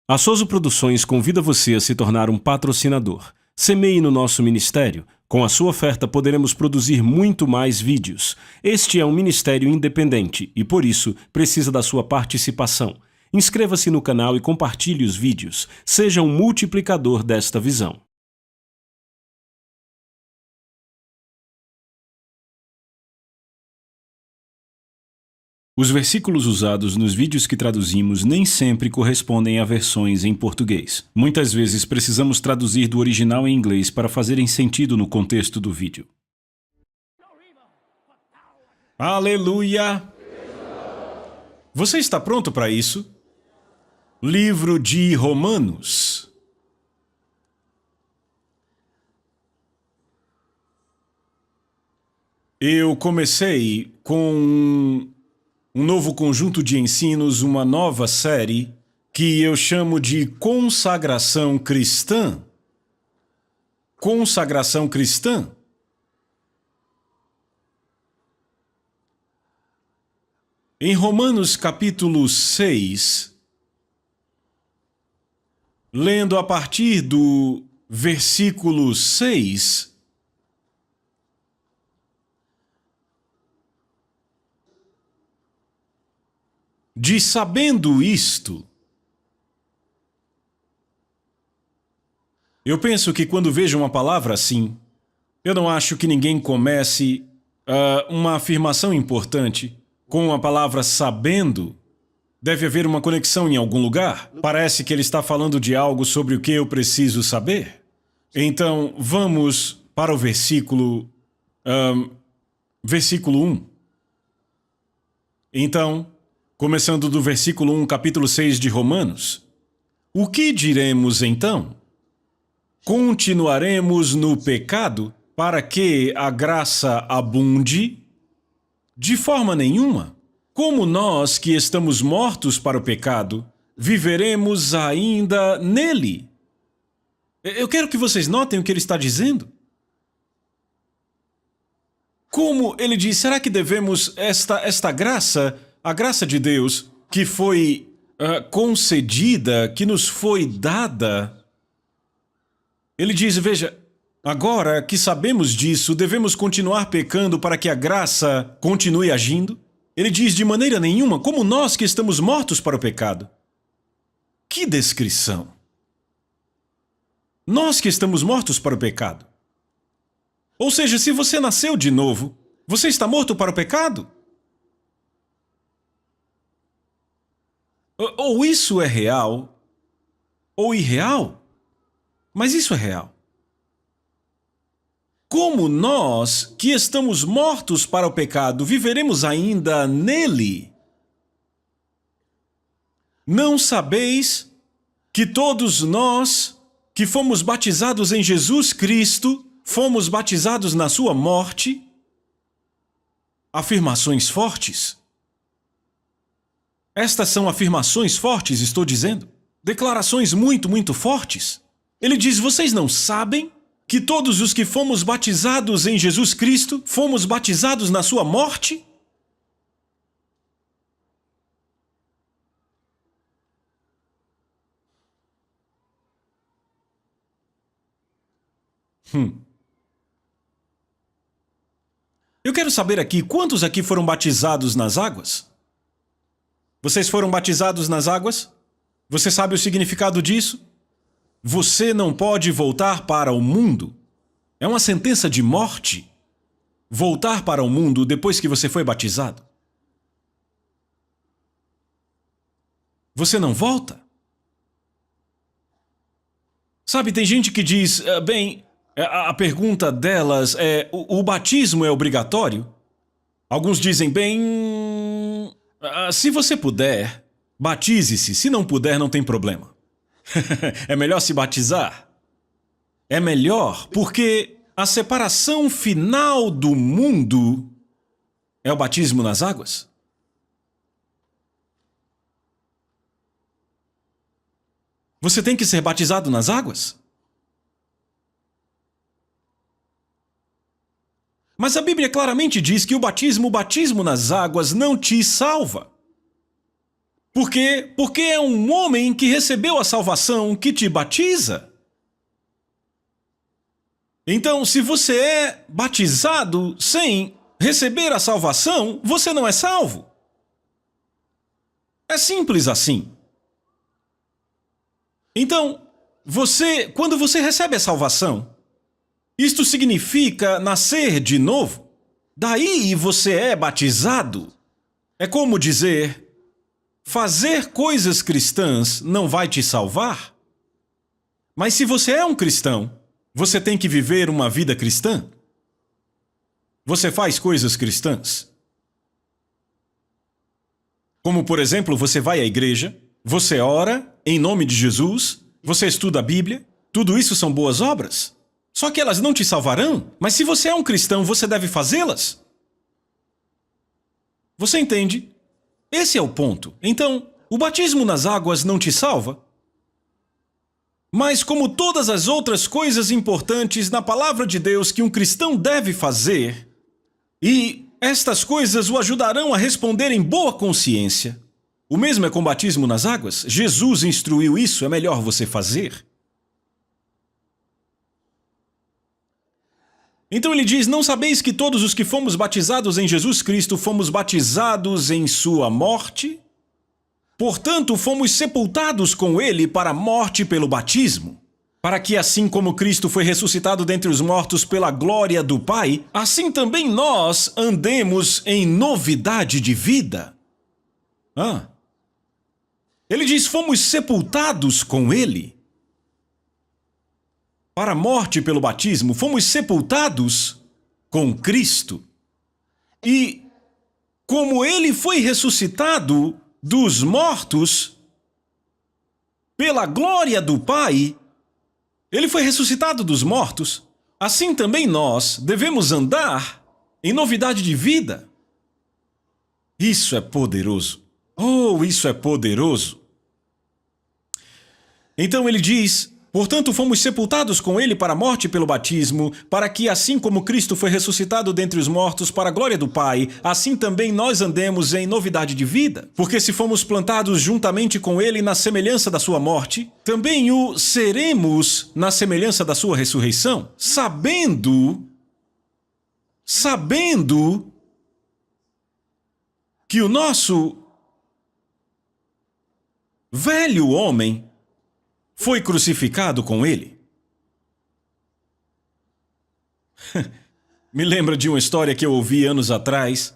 A Souza Produções convida você a se tornar um patrocinador. Semeie no nosso ministério. Com a sua oferta poderemos produzir muito mais vídeos. Este é um ministério independente e, por isso, precisa da sua participação. Inscreva-se no canal e compartilhe os vídeos. Seja um multiplicador desta visão. Os versículos usados nos vídeos que traduzimos nem sempre correspondem a versões em português. Muitas vezes precisamos traduzir do original em inglês para fazerem sentido no contexto do vídeo. Aleluia! Você está pronto para isso? Livro de Romanos. Eu comecei com um novo conjunto de ensinos, uma nova série, que eu chamo de Consagração Cristã. Consagração Cristã. Em Romanos capítulo 6, lendo a partir do versículo 6, diz: sabendo isto. Eu penso que quando vejo uma palavra assim, eu não acho que ninguém comece uma afirmação importante com a palavra sabendo. Deve haver uma conexão em algum lugar. Parece que ele está falando de algo sobre o que eu preciso saber. Então, vamos para o versículo 1. Então, começando do versículo 1, capítulo 6 de Romanos. O que diremos então? Continuaremos no pecado para que a graça abunde? De forma nenhuma. Como nós que estamos mortos para o pecado, viveremos ainda nele? Eu quero que vocês notem o que ele está dizendo. Como ele diz, será que devemos esta graça, a graça de Deus, que foi concedida, que nos foi dada? Ele diz, veja, agora que sabemos disso, devemos continuar pecando para que a graça continue agindo? Ele diz, de maneira nenhuma, como nós que estamos mortos para o pecado. Que descrição! Nós que estamos mortos para o pecado. Ou seja, se você nasceu de novo, você está morto para o pecado? Ou isso é real, ou irreal. Mas isso é real. Como nós, que estamos mortos para o pecado, viveremos ainda nele? Não sabeis que todos nós, que fomos batizados em Jesus Cristo, fomos batizados na sua morte? Afirmações fortes. Estas são afirmações fortes, estou dizendo. Declarações muito, muito fortes. Ele diz, vocês não sabem que todos os que fomos batizados em Jesus Cristo, fomos batizados na sua morte? Eu quero saber aqui, quantos aqui foram batizados nas águas? Vocês foram batizados nas águas? Você sabe o significado disso? Você não pode voltar para o mundo. É uma sentença de morte. Voltar para o mundo depois que você foi batizado. Você não volta. Sabe, tem gente que diz, a pergunta delas é, o batismo é obrigatório? Alguns dizem, se você puder, batize-se. Se não puder, não tem problema. É melhor se batizar? É melhor porque a separação final do mundo é o batismo nas águas. Você tem que ser batizado nas águas? Mas a Bíblia claramente diz que o batismo nas águas não te salva. Por quê? Porque é um homem que recebeu a salvação que te batiza. Então, se você é batizado sem receber a salvação, você não é salvo. É simples assim. Então, quando você recebe a salvação, isto significa nascer de novo. Daí você é batizado. É como dizer, fazer coisas cristãs não vai te salvar. Mas se você é um cristão, você tem que viver uma vida cristã. Você faz coisas cristãs. Como, por exemplo, você vai à igreja, você ora em nome de Jesus, você estuda a Bíblia. Tudo isso são boas obras. Só que elas não te salvarão. Mas se você é um cristão, você deve fazê-las. Você entende? Esse é o ponto. Então, o batismo nas águas não te salva. Mas como todas as outras coisas importantes na palavra de Deus que um cristão deve fazer, e estas coisas o ajudarão a responder em boa consciência. O mesmo é com o batismo nas águas. Jesus instruiu isso, é melhor você fazer. Então ele diz, não sabeis que todos os que fomos batizados em Jesus Cristo fomos batizados em sua morte? Portanto, fomos sepultados com ele para a morte pelo batismo, para que assim como Cristo foi ressuscitado dentre os mortos pela glória do Pai, assim também nós andemos em novidade de vida. Ele diz, fomos sepultados com ele. Para a morte pelo batismo, fomos sepultados com Cristo. E como ele foi ressuscitado dos mortos, pela glória do Pai, ele foi ressuscitado dos mortos, assim também nós devemos andar em novidade de vida. Isso é poderoso. Oh, isso é poderoso. Então ele diz, portanto fomos sepultados com ele para a morte pelo batismo, para que assim como Cristo foi ressuscitado dentre os mortos para a glória do Pai, assim também nós andemos em novidade de vida. Porque se fomos plantados juntamente com ele na semelhança da sua morte, também o seremos na semelhança da sua ressurreição, sabendo que o nosso velho homem foi crucificado com ele. Me lembra de uma história que eu ouvi anos atrás.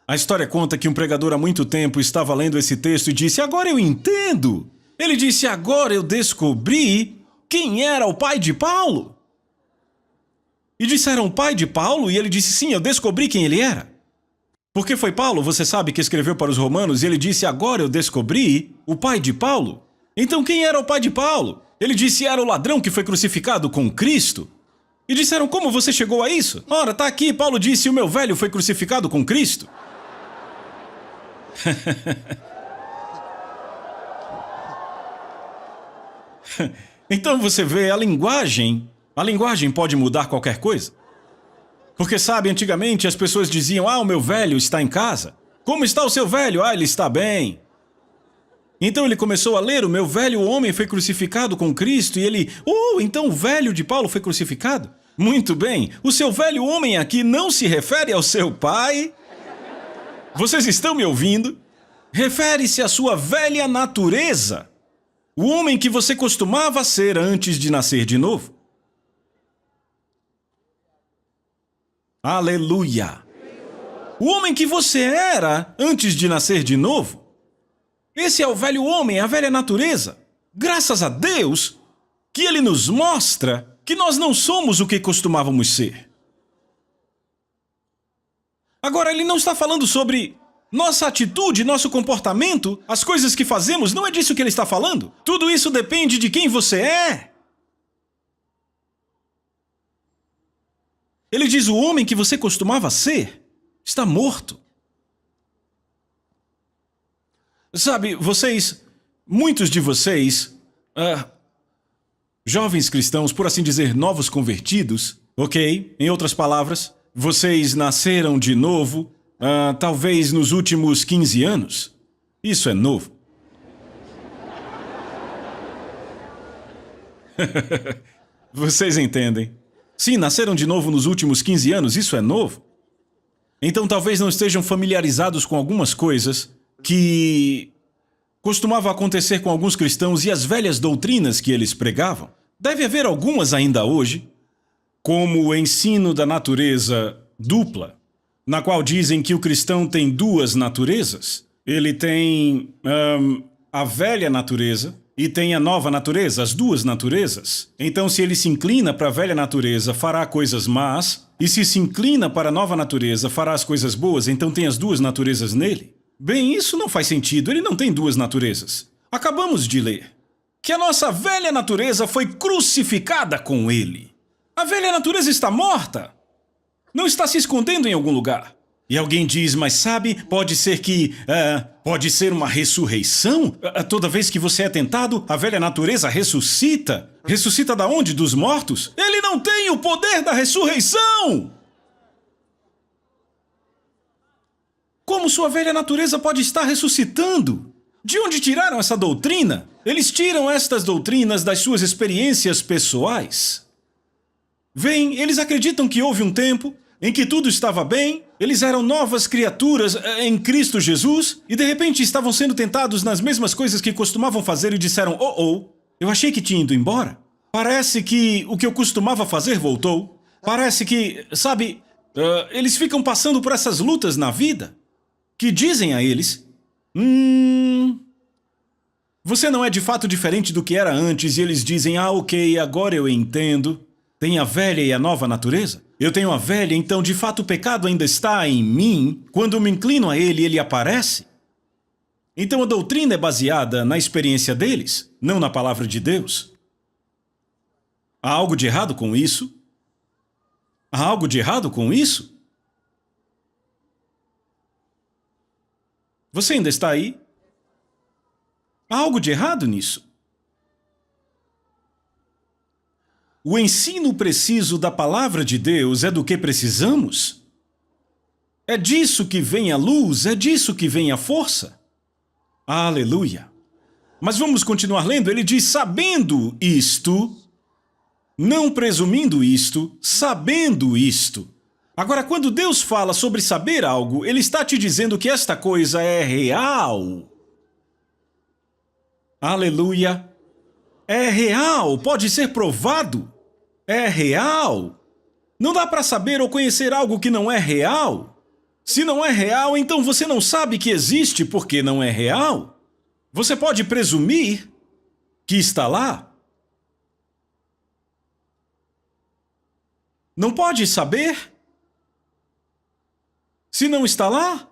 A história conta que um pregador há muito tempo estava lendo esse texto e disse, agora eu entendo. Ele disse, agora eu descobri quem era o pai de Paulo. E disseram, pai de Paulo? E ele disse, sim, eu descobri quem ele era. Porque foi Paulo, você sabe, que escreveu para os romanos, e ele disse, agora eu descobri o pai de Paulo. Então quem era o pai de Paulo? Ele disse, era o ladrão que foi crucificado com Cristo. E disseram, como você chegou a isso? Ora, tá aqui, Paulo disse, o meu velho foi crucificado com Cristo. Então você vê, a linguagem pode mudar qualquer coisa. Porque sabe, antigamente as pessoas diziam, o meu velho está em casa. Como está o seu velho? Ele está bem. Então ele começou a ler, o meu velho homem foi crucificado com Cristo, e ele, então o velho de Paulo foi crucificado? Muito bem, o seu velho homem aqui não se refere ao seu pai? Vocês estão me ouvindo? Refere-se à sua velha natureza, o homem que você costumava ser antes de nascer de novo. Aleluia! O homem que você era antes de nascer de novo. Esse é o velho homem, a velha natureza. Graças a Deus que ele nos mostra que nós não somos o que costumávamos ser. Agora, ele não está falando sobre nossa atitude, nosso comportamento, as coisas que fazemos, não é disso que ele está falando. Tudo isso depende de quem você é. Ele diz, o homem que você costumava ser está morto. Sabe, muitos de vocês, jovens cristãos, por assim dizer, novos convertidos, ok? Em outras palavras, vocês nasceram de novo, talvez nos últimos 15 anos. Isso é novo. Vocês entendem? Sim, nasceram de novo nos últimos 15 anos, isso é novo. Então talvez não estejam familiarizados com algumas coisas que costumavam acontecer com alguns cristãos e as velhas doutrinas que eles pregavam. Deve haver algumas ainda hoje, como o ensino da natureza dupla, na qual dizem que o cristão tem duas naturezas. Ele tem a velha natureza e tem a nova natureza, as duas naturezas. Então, se ele se inclina para a velha natureza, fará coisas más, e se inclina para a nova natureza, fará as coisas boas, então tem as duas naturezas nele. Bem, isso não faz sentido, ele não tem duas naturezas. Acabamos de ler que a nossa velha natureza foi crucificada com ele. A velha natureza está morta. Não está se escondendo em algum lugar. E alguém diz, mas sabe, pode ser que... pode ser uma ressurreição? Toda vez que você é tentado, a velha natureza ressuscita. Ressuscita da onde? Dos mortos? Ele não tem o poder da ressurreição! Como sua velha natureza pode estar ressuscitando? De onde tiraram essa doutrina? Eles tiram estas doutrinas das suas experiências pessoais. Vem, eles acreditam que houve um tempo em que tudo estava bem, eles eram novas criaturas em Cristo Jesus e de repente estavam sendo tentados nas mesmas coisas que costumavam fazer e disseram, eu achei que tinha ido embora. Parece que o que eu costumava fazer voltou. Parece que, sabe, eles ficam passando por essas lutas na vida que dizem a eles, você não é de fato diferente do que era antes, e eles dizem, ok, agora eu entendo. Tem a velha e a nova natureza? Eu tenho a velha, então de fato o pecado ainda está em mim. Quando me inclino a ele, ele aparece. Então a doutrina é baseada na experiência deles, não na palavra de Deus. Há algo de errado com isso? Há algo de errado com isso? Você ainda está aí? Há algo de errado nisso? O ensino preciso da palavra de Deus é do que precisamos? É disso que vem a luz? É disso que vem a força? Aleluia! Mas vamos continuar lendo. Ele diz, sabendo isto, não presumindo isto, sabendo isto. Agora, quando Deus fala sobre saber algo, Ele está te dizendo que esta coisa é real. Aleluia! É real, pode ser provado. É real. Não dá para saber ou conhecer algo que não é real. Se não é real, então você não sabe que existe porque não é real. Você pode presumir que está lá. Não pode saber se não está lá.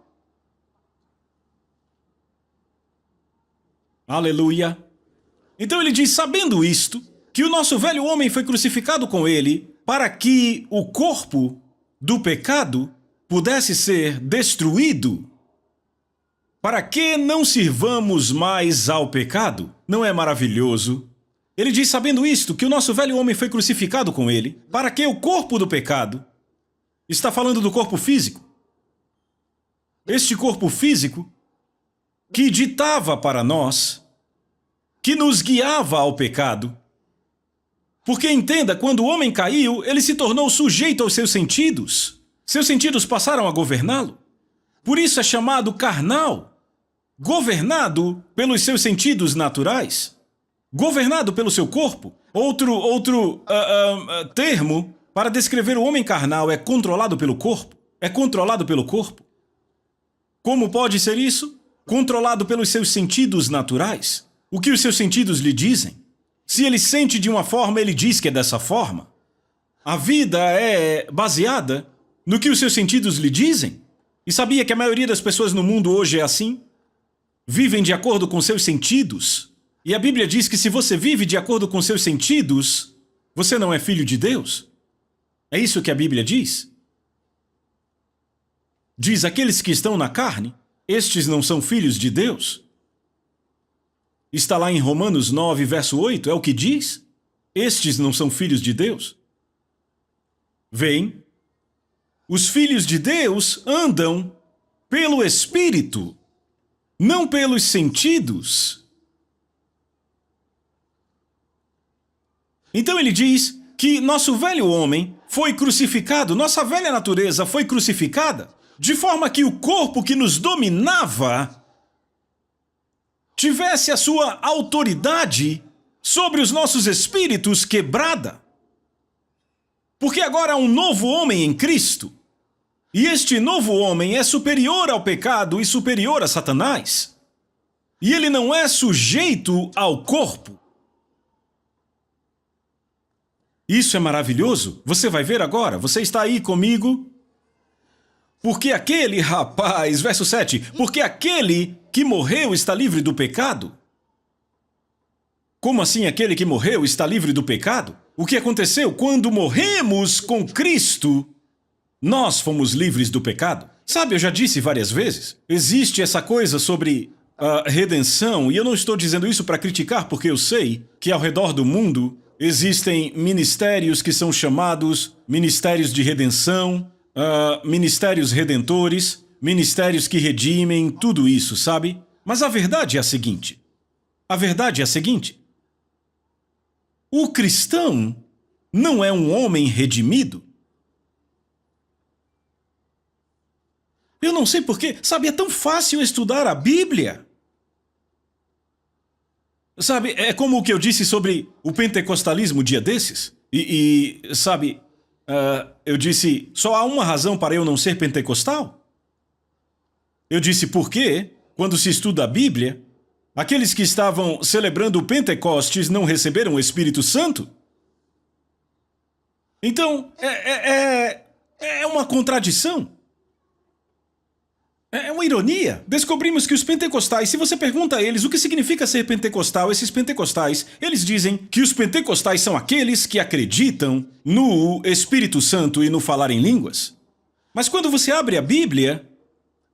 Aleluia. Então ele diz, sabendo isto, que o nosso velho homem foi crucificado com ele para que o corpo do pecado pudesse ser destruído. Para que não sirvamos mais ao pecado? Não é maravilhoso? Ele diz, sabendo isto, que o nosso velho homem foi crucificado com ele para que o corpo do pecado, está falando do corpo físico, este corpo físico que ditava para nós, que nos guiava ao pecado. Porque entenda, quando o homem caiu, ele se tornou sujeito aos seus sentidos. Seus sentidos passaram a governá-lo. Por isso é chamado carnal. Governado pelos seus sentidos naturais. Governado pelo seu corpo. Outro termo para descrever o homem carnal é controlado pelo corpo. É controlado pelo corpo. Como pode ser isso? Controlado pelos seus sentidos naturais. O que os seus sentidos lhe dizem? Se ele sente de uma forma, ele diz que é dessa forma. A vida é baseada no que os seus sentidos lhe dizem. E sabia que a maioria das pessoas no mundo hoje é assim? Vivem de acordo com seus sentidos. E a Bíblia diz que se você vive de acordo com seus sentidos, você não é filho de Deus. É isso que a Bíblia diz. Diz, aqueles que estão na carne, estes não são filhos de Deus. Está lá em Romanos 9, verso 8, é o que diz. Estes não são filhos de Deus. Veem, os filhos de Deus andam pelo Espírito, não pelos sentidos. Então ele diz que nosso velho homem foi crucificado, nossa velha natureza foi crucificada, de forma que o corpo que nos dominava tivesse a sua autoridade sobre os nossos espíritos quebrada. Porque agora há um novo homem em Cristo. E este novo homem é superior ao pecado e superior a Satanás. E ele não é sujeito ao corpo. Isso é maravilhoso. Você vai ver agora. Você está aí comigo? Porque aquele rapaz, verso 7, porque aquele que morreu está livre do pecado. Como assim aquele que morreu está livre do pecado? O que aconteceu? Quando morremos com Cristo, nós fomos livres do pecado. Sabe, eu já disse várias vezes, existe essa coisa sobre a redenção, e eu não estou dizendo isso para criticar, porque eu sei que ao redor do mundo existem ministérios que são chamados ministérios de redenção, ministérios redentores, ministérios que redimem, tudo isso, sabe? Mas a verdade é a seguinte. O cristão não é um homem redimido. Eu não sei porquê, sabe, é tão fácil estudar a Bíblia. Sabe, é como o que eu disse sobre o pentecostalismo dia desses. Sabe, eu disse, só há uma razão para eu não ser pentecostal. Eu disse, por quê? Quando se estuda a Bíblia, aqueles que estavam celebrando o Pentecostes não receberam o Espírito Santo? Então, é uma contradição. É uma ironia. Descobrimos que os pentecostais, se você pergunta a eles o que significa ser pentecostal, esses pentecostais, eles dizem que os pentecostais são aqueles que acreditam no Espírito Santo e no falar em línguas. Mas quando você abre a Bíblia,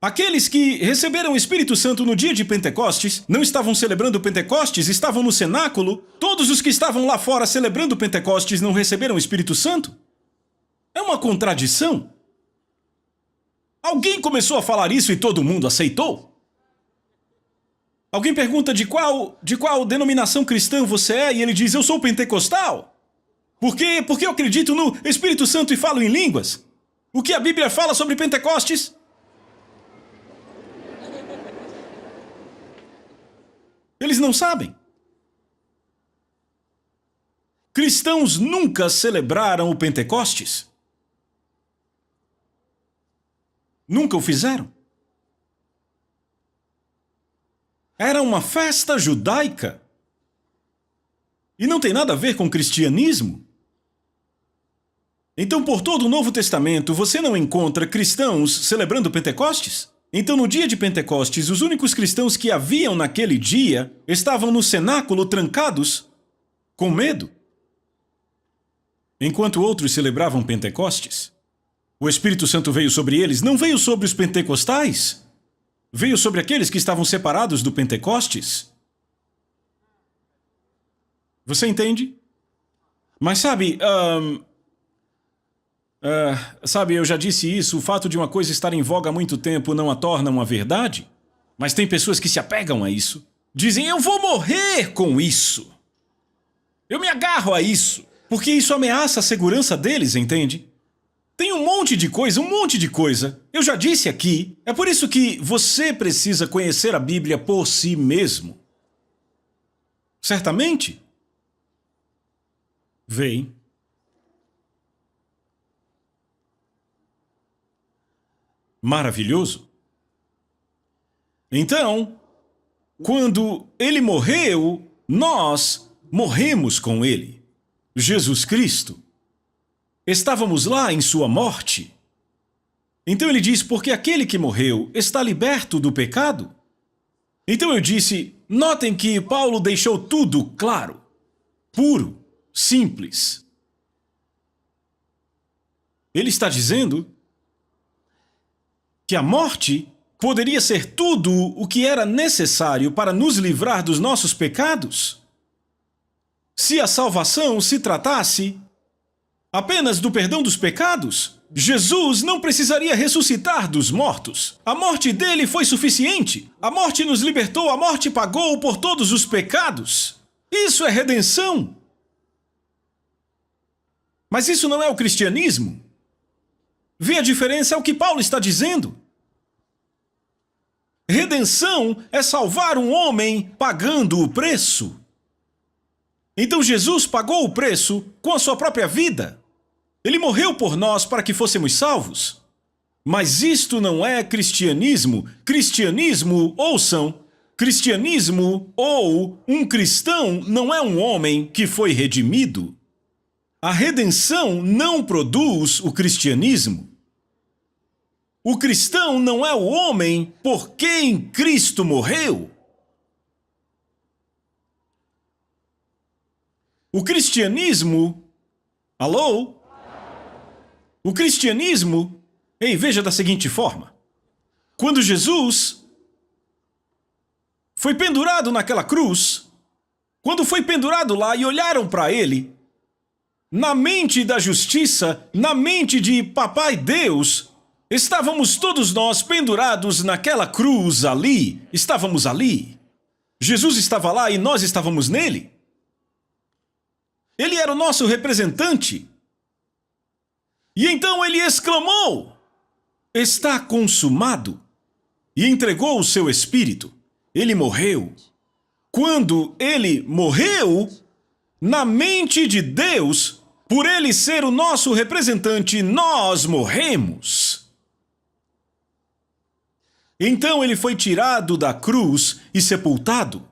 aqueles que receberam o Espírito Santo no dia de Pentecostes não estavam celebrando Pentecostes, estavam no cenáculo. Todos os que estavam lá fora celebrando Pentecostes não receberam o Espírito Santo. É uma contradição. Alguém começou a falar isso e todo mundo aceitou? Alguém pergunta de qual denominação cristã você é e ele diz, eu sou pentecostal. Por quê? Porque eu acredito no Espírito Santo e falo em línguas. O que a Bíblia fala sobre Pentecostes? Eles não sabem. Cristãos nunca celebraram o Pentecostes. Nunca o fizeram. Era uma festa judaica. E não tem nada a ver com cristianismo. Então, por todo o Novo Testamento, você não encontra cristãos celebrando Pentecostes? Então, no dia de Pentecostes, os únicos cristãos que haviam naquele dia estavam no cenáculo trancados, com medo. Enquanto outros celebravam Pentecostes, o Espírito Santo veio sobre eles, não veio sobre os pentecostais. Veio sobre aqueles que estavam separados do Pentecostes. Você entende? Mas sabe, eu já disse isso, o fato de uma coisa estar em voga há muito tempo não a torna uma verdade. Mas tem pessoas que se apegam a isso. Dizem, eu vou morrer com isso. Eu me agarro a isso. Porque isso ameaça a segurança deles, entende? Tem um monte de coisa. Eu já disse aqui, é por isso que você precisa conhecer a Bíblia por si mesmo. Certamente. Vem. Maravilhoso. Então, quando ele morreu, nós morremos com ele. Jesus Cristo. Estávamos lá em sua morte. Então ele diz, porque aquele que morreu está liberto do pecado. Então eu disse, notem que Paulo deixou tudo claro, puro, simples. Ele está dizendo que a morte poderia ser tudo o que era necessário para nos livrar dos nossos pecados. Se a salvação se tratasse apenas do perdão dos pecados, Jesus não precisaria ressuscitar dos mortos. A morte dele foi suficiente. A morte nos libertou, a morte pagou por todos os pecados. Isso é redenção. Mas isso não é o cristianismo. Vê a diferença? É o que Paulo está dizendo. Redenção é salvar um homem pagando o preço. Então Jesus pagou o preço com a sua própria vida. Ele morreu por nós para que fôssemos salvos. Mas isto não é cristianismo. Cristianismo, ouçam, cristianismo ou um cristão não é um homem que foi redimido. A redenção não produz o cristianismo. O cristão não é o homem por quem Cristo morreu. O cristianismo... Alô? O cristianismo... Ei, veja da seguinte forma. Quando Jesus foi pendurado naquela cruz, quando foi pendurado lá e olharam para ele, na mente da justiça, na mente de Papai Deus, estávamos todos nós pendurados naquela cruz ali. Estávamos ali. Jesus estava lá e nós estávamos nele. Ele era o nosso representante. E então ele exclamou: está consumado. E entregou o seu espírito. Ele morreu. Quando ele morreu, na mente de Deus, por ele ser o nosso representante, nós morremos. Então ele foi tirado da cruz e sepultado.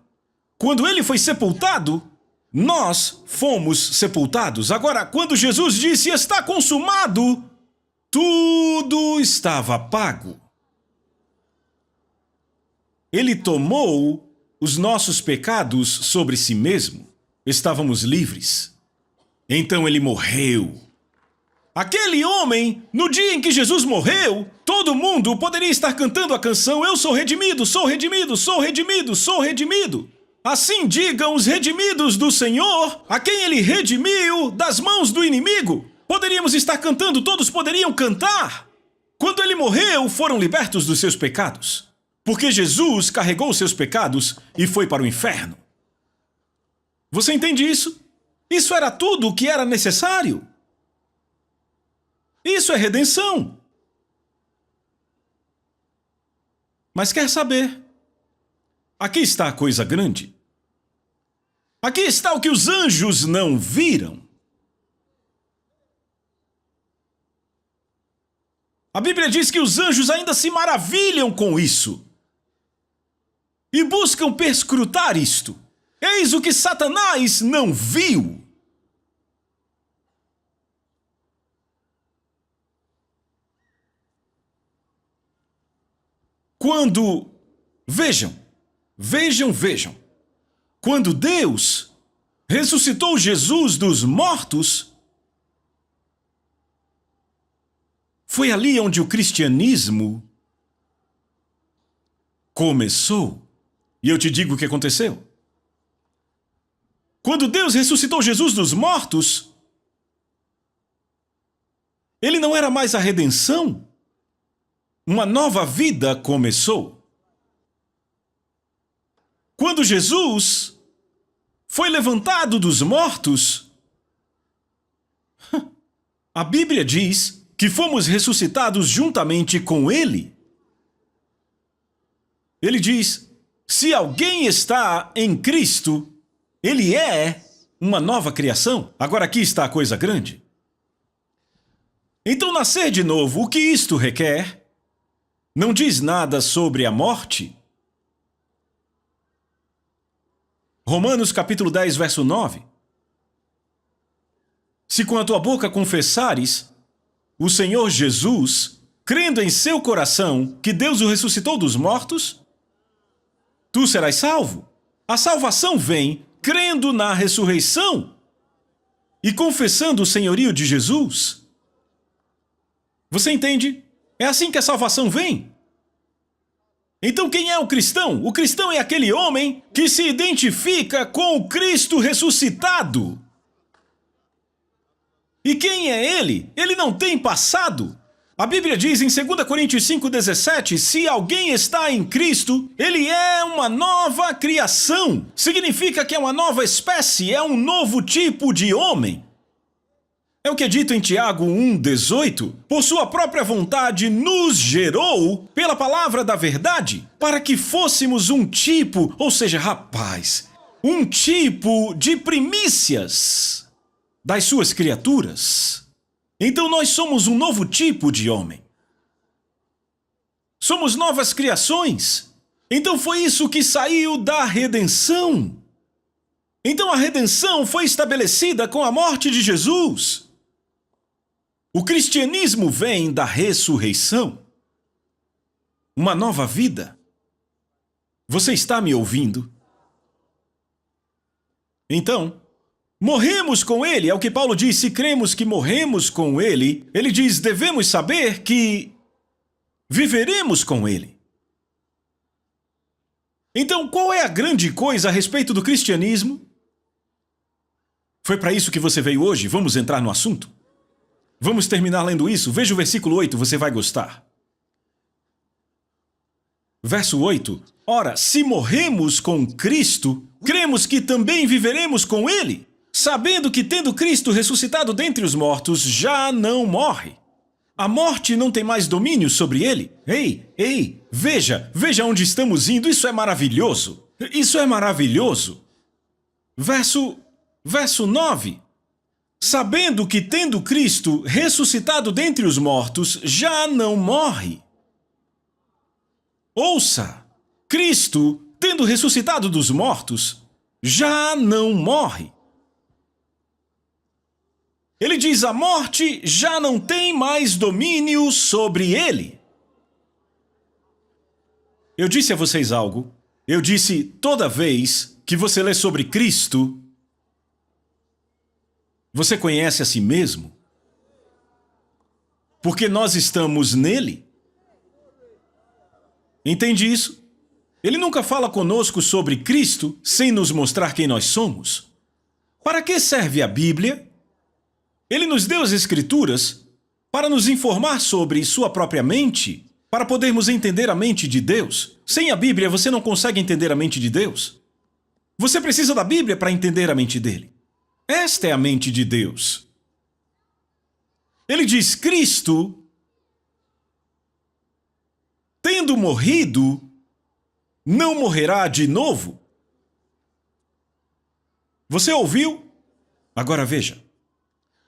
Quando ele foi sepultado, nós fomos sepultados. Agora, quando Jesus disse está consumado, tudo estava pago. Ele tomou os nossos pecados sobre si mesmo. Estávamos livres. Então ele morreu. Aquele homem, no dia em que Jesus morreu, todo mundo poderia estar cantando a canção Eu sou redimido, sou redimido, sou redimido, sou redimido. Assim digam os redimidos do Senhor, a quem ele redimiu das mãos do inimigo. Poderíamos estar cantando, todos poderiam cantar. Quando ele morreu, foram libertos dos seus pecados. Porque Jesus carregou os seus pecados e foi para o inferno. Você entende isso? Isso era tudo o que era necessário. Isso é redenção. Mas quer saber? Aqui está a coisa grande. Aqui está o que os anjos não viram. A Bíblia diz que os anjos ainda se maravilham com isso. E buscam perscrutar isto. Eis o que Satanás não viu. Quando... Vejam. Quando Deus ressuscitou Jesus dos mortos, foi ali onde o cristianismo começou. E eu te digo o que aconteceu. Quando Deus ressuscitou Jesus dos mortos, ele não era mais a redenção. Uma nova vida começou. Quando Jesus foi levantado dos mortos, a Bíblia diz que fomos ressuscitados juntamente com ele. Ele diz, se alguém está em Cristo, ele é uma nova criação. Agora aqui está a coisa grande. Então nascer de novo, o que isto requer? Não diz nada sobre a morte. Romanos capítulo 10, verso 9. Se com a tua boca confessares o Senhor Jesus, crendo em seu coração que Deus o ressuscitou dos mortos, tu serás salvo. A salvação vem crendo na ressurreição e confessando o senhorio de Jesus. Você entende? É assim que a salvação vem. Então quem é o cristão? O cristão é aquele homem que se identifica com o Cristo ressuscitado. E quem é ele? Ele não tem passado. A Bíblia diz em 2 Coríntios 5,17, se alguém está em Cristo, ele é uma nova criação. Significa que é uma nova espécie, é um novo tipo de homem. É o que é dito em Tiago 1,18. Por sua própria vontade nos gerou pela palavra da verdade, para que fôssemos um tipo, ou seja, rapaz, um tipo de primícias das suas criaturas. Então nós somos um novo tipo de homem. Somos novas criações. Então foi isso que saiu da redenção. Então a redenção foi estabelecida com a morte de Jesus. O cristianismo vem da ressurreição. Uma nova vida. Você está me ouvindo? Então, morremos com ele, é o que Paulo diz, se cremos que morremos com ele, ele diz, devemos saber que viveremos com ele. Então, qual é a grande coisa a respeito do cristianismo? Foi para isso que você veio hoje? Vamos entrar no assunto? Vamos terminar lendo isso? Veja o versículo 8, você vai gostar. Verso 8. Ora, se morremos com Cristo, cremos que também viveremos com ele, sabendo que, tendo Cristo ressuscitado dentre os mortos, já não morre. A morte não tem mais domínio sobre ele. Ei, veja onde estamos indo, isso é maravilhoso. Isso é maravilhoso. Verso 9. Sabendo que, tendo Cristo ressuscitado dentre os mortos, já não morre. Ouça, Cristo, tendo ressuscitado dos mortos, já não morre. Ele diz, a morte já não tem mais domínio sobre ele. Eu disse a vocês algo. Eu disse, toda vez que você lê sobre Cristo, você conhece a si mesmo? Porque nós estamos nele. Entende isso? Ele nunca fala conosco sobre Cristo sem nos mostrar quem nós somos. Para que serve a Bíblia? Ele nos deu as Escrituras para nos informar sobre sua própria mente, para podermos entender a mente de Deus. Sem a Bíblia, você não consegue entender a mente de Deus. Você precisa da Bíblia para entender a mente dele. Esta é a mente de Deus. Ele diz, Cristo, tendo morrido, não morrerá de novo. Você ouviu? Agora veja.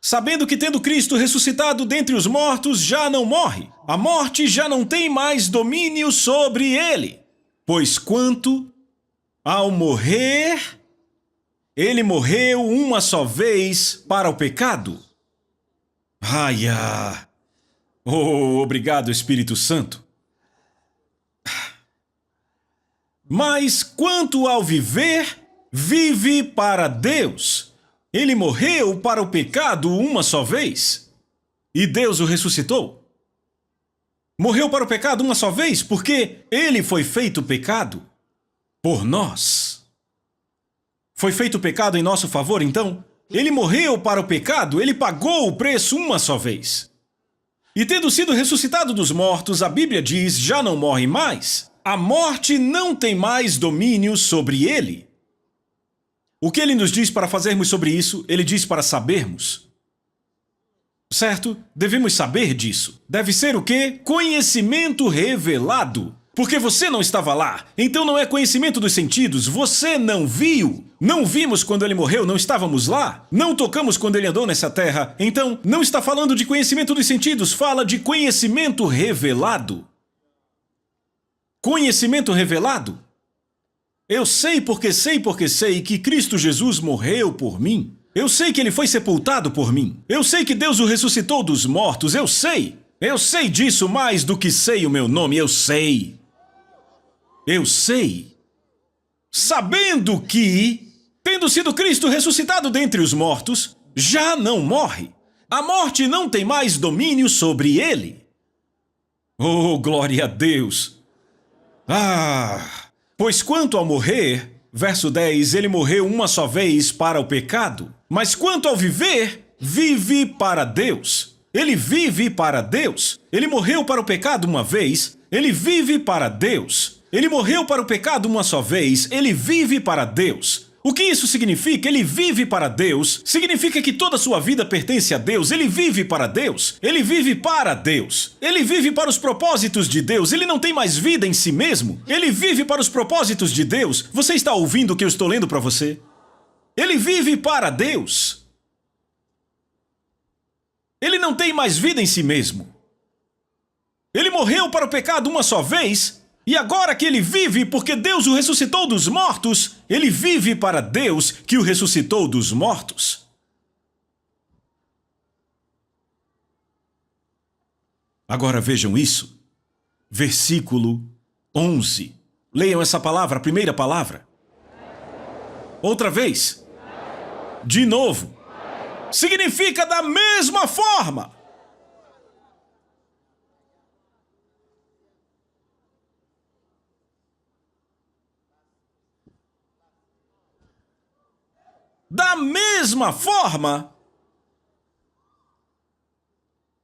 Sabendo que, tendo Cristo ressuscitado dentre os mortos, já não morre. A morte já não tem mais domínio sobre ele. Pois quanto ao morrer, ele morreu uma só vez para o pecado. Obrigado, Espírito Santo. Mas quanto ao viver, vive para Deus. Ele morreu para o pecado uma só vez, e Deus o ressuscitou. Morreu para o pecado uma só vez, porque ele foi feito pecado por nós. Foi feito pecado em nosso favor, então? Ele morreu para o pecado, ele pagou o preço uma só vez. E tendo sido ressuscitado dos mortos, a Bíblia diz, já não morre mais. A morte não tem mais domínio sobre ele. O que ele nos diz para fazermos sobre isso? Ele diz para sabermos. Certo? Devemos saber disso. Deve ser o quê? Conhecimento revelado. Porque você não estava lá. Então não é conhecimento dos sentidos. Você não viu. Não vimos quando ele morreu, não estávamos lá. Não tocamos quando ele andou nessa terra. Então não está falando de conhecimento dos sentidos. Fala de conhecimento revelado. Conhecimento revelado. Eu sei porque sei que Cristo Jesus morreu por mim. Eu sei que ele foi sepultado por mim. Eu sei que Deus o ressuscitou dos mortos. Eu sei. Eu sei disso mais do que sei o meu nome. Eu sei. Eu sei. Sabendo que, tendo sido Cristo ressuscitado dentre os mortos, já não morre. A morte não tem mais domínio sobre ele. Oh, glória a Deus! Pois quanto ao morrer, verso 10, ele morreu uma só vez para o pecado. Mas quanto ao viver, vive para Deus. Ele vive para Deus. Ele morreu para o pecado uma vez, ele vive para Deus. Ele morreu para o pecado uma só vez, ele vive para Deus. O que isso significa? Ele vive para Deus. Significa que toda a sua vida pertence a Deus. Ele vive para Deus. Ele vive para Deus. Ele vive para os propósitos de Deus. Ele não tem mais vida em si mesmo. Ele vive para os propósitos de Deus. Você está ouvindo o que eu estou lendo para você? Ele vive para Deus. Ele não tem mais vida em si mesmo. Ele morreu para o pecado uma só vez. E agora que ele vive porque Deus o ressuscitou dos mortos, ele vive para Deus que o ressuscitou dos mortos. Agora vejam isso. Versículo 11. Leiam essa palavra, a primeira palavra. Outra vez. De novo. Significa da mesma forma. Da mesma forma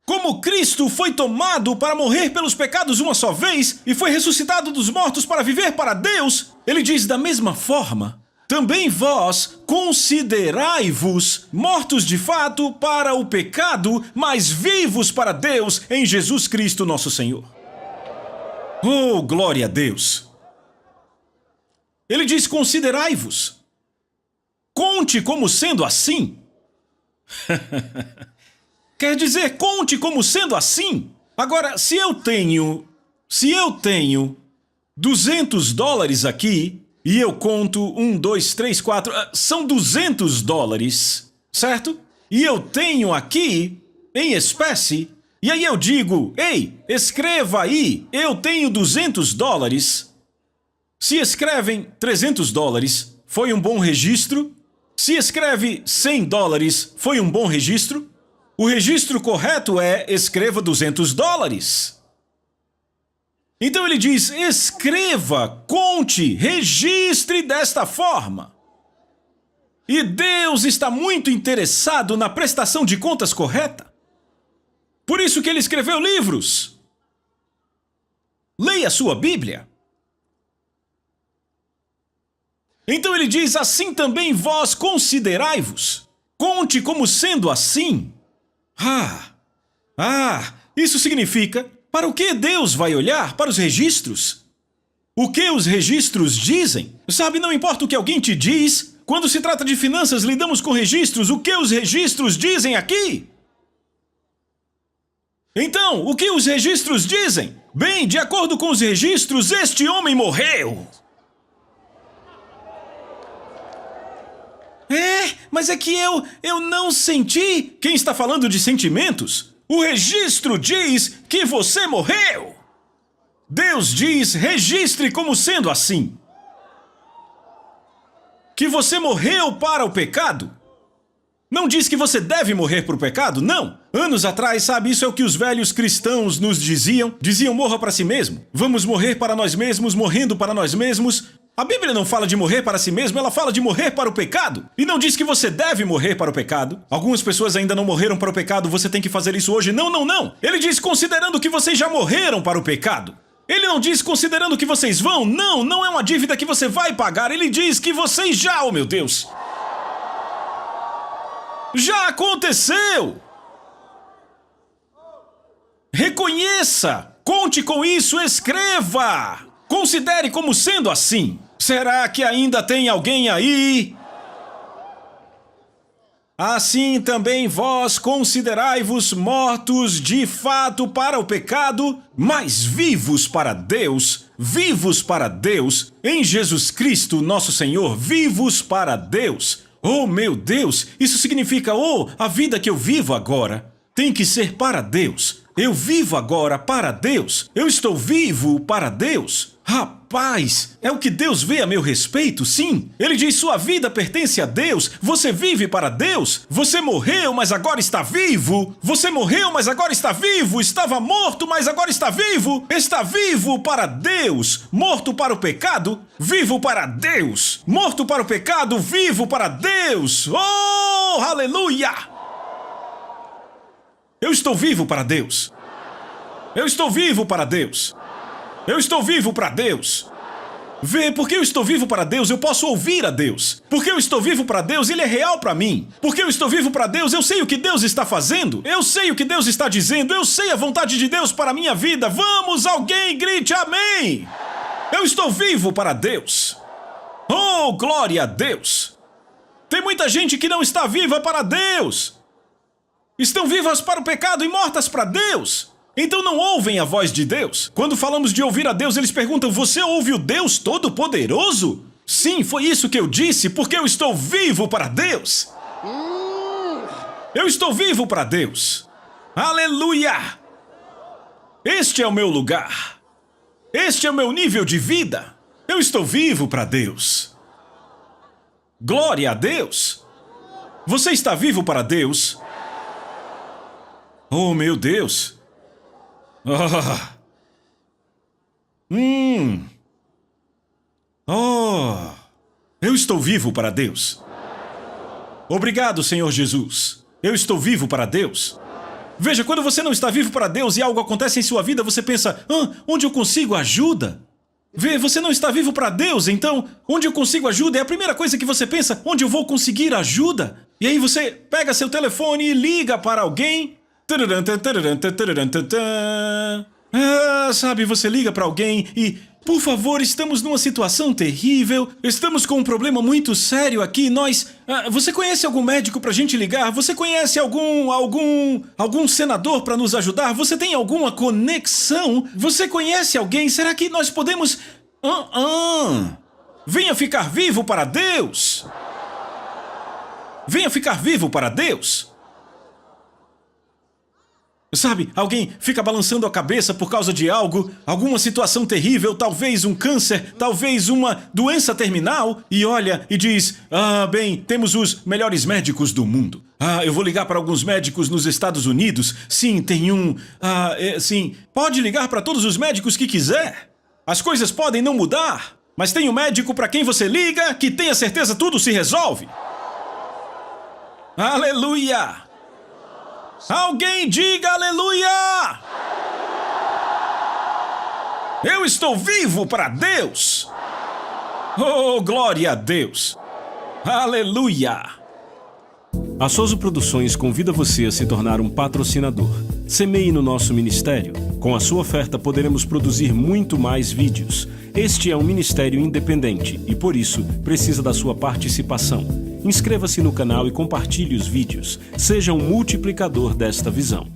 como Cristo foi tomado para morrer pelos pecados uma só vez e foi ressuscitado dos mortos para viver para Deus, ele diz da mesma forma, também vós considerai-vos mortos de fato para o pecado, mas vivos para Deus em Jesus Cristo nosso Senhor. Oh, glória a Deus! Ele diz considerai-vos. Conte como sendo assim. Quer dizer, conte como sendo assim. Agora, se eu tenho $200 aqui, e eu conto 1, 2, 3, 4, são $200, certo? E eu tenho aqui, em espécie, e aí eu digo, ei, escreva aí, eu tenho $200. Se escrevem $300, foi um bom registro? Se escreve $100, foi um bom registro? O registro correto é escreva $200. Então ele diz, escreva, conte, registre desta forma. E Deus está muito interessado na prestação de contas correta. Por isso que ele escreveu livros. Leia a sua Bíblia. Então ele diz, assim também vós considerai-vos. Conte como sendo assim. Isso significa, para o que Deus vai olhar? Para os registros? O que os registros dizem? Sabe, não importa o que alguém te diz, quando se trata de finanças, lidamos com registros. O que os registros dizem aqui? Então, o que os registros dizem? Bem, de acordo com os registros, este homem morreu. Mas é que eu não senti. Quem está falando de sentimentos? O registro diz que você morreu. Deus diz, registre como sendo assim. Que você morreu para o pecado. Não diz que você deve morrer para o pecado, não. Anos atrás, sabe, isso é o que os velhos cristãos nos diziam. Diziam, morra para si mesmo. Vamos morrer para nós mesmos, morrendo para nós mesmos. A Bíblia não fala de morrer para si mesmo, ela fala de morrer para o pecado. E não diz que você deve morrer para o pecado. Algumas pessoas ainda não morreram para o pecado, você tem que fazer isso hoje. Não, não, não. Ele diz considerando que vocês já morreram para o pecado. Ele não diz considerando que vocês vão. Não, não é uma dívida que você vai pagar. Ele diz que vocês já, oh meu Deus. Já aconteceu. Reconheça. Conte com isso, escreva. Considere como sendo assim. Será que ainda tem alguém aí? Assim também vós considerai-vos mortos de fato para o pecado, mas vivos para Deus, em Jesus Cristo nosso Senhor, vivos para Deus. Oh meu Deus, isso significa, a vida que eu vivo agora tem que ser para Deus. Eu vivo agora para Deus. Eu estou vivo para Deus. Rapaz, é o que Deus vê a meu respeito, sim. Ele diz, sua vida pertence a Deus. Você vive para Deus. Você morreu, mas agora está vivo. Você morreu, mas agora está vivo. Estava morto, mas agora está vivo. Está vivo para Deus. Morto para o pecado, vivo para Deus. Morto para o pecado, vivo para Deus. Oh, aleluia! Eu estou vivo para Deus. Eu estou vivo para Deus. Eu estou vivo para Deus. Vê, porque eu estou vivo para Deus, eu posso ouvir a Deus. Porque eu estou vivo para Deus, Ele é real para mim. Porque eu estou vivo para Deus, eu sei o que Deus está fazendo. Eu sei o que Deus está dizendo, eu sei a vontade de Deus para a minha vida. Vamos, alguém grite amém! Eu estou vivo para Deus. Oh, glória a Deus! Tem muita gente que não está viva para Deus. Estão vivas para o pecado e mortas para Deus. Então não ouvem a voz de Deus. Quando falamos de ouvir a Deus, eles perguntam: você ouve o Deus Todo-Poderoso? Sim, foi isso que eu disse, porque eu estou vivo para Deus. Eu estou vivo para Deus. Aleluia! Este é o meu lugar. Este é o meu nível de vida. Eu estou vivo para Deus. Glória a Deus. Você está vivo para Deus? Oh, meu Deus. Eu estou vivo para Deus. Obrigado, Senhor Jesus. Eu estou vivo para Deus. Veja, quando você não está vivo para Deus e algo acontece em sua vida, você pensa: onde eu consigo ajuda? Vê, você não está vivo para Deus, então onde eu consigo ajuda é a primeira coisa que você pensa: onde eu vou conseguir ajuda? E aí você pega seu telefone e liga para alguém. Sabe, você liga para alguém e... Por favor, estamos numa situação terrível. Estamos com um problema muito sério aqui. Você conhece algum médico pra gente ligar? Você conhece algum senador pra nos ajudar? Você tem alguma conexão? Você conhece alguém? Será que nós podemos... Venha ficar vivo para Deus. Venha ficar vivo para Deus. Sabe, alguém fica balançando a cabeça por causa de algo, alguma situação terrível, talvez um câncer, talvez uma doença terminal, e olha e diz: bem, temos os melhores médicos do mundo. Eu vou ligar para alguns médicos nos Estados Unidos. Sim, tem um... sim, pode ligar para todos os médicos que quiser. As coisas podem não mudar, mas tem um médico para quem você liga que tenha certeza tudo se resolve. Aleluia! Alguém diga aleluia! Eu estou vivo para Deus! Oh, glória a Deus! Aleluia! A Soso Produções convida você a se tornar um patrocinador. Semeie no nosso ministério. Com a sua oferta poderemos produzir muito mais vídeos. Este é um ministério independente e, por isso, precisa da sua participação. Inscreva-se no canal e compartilhe os vídeos. Seja um multiplicador desta visão.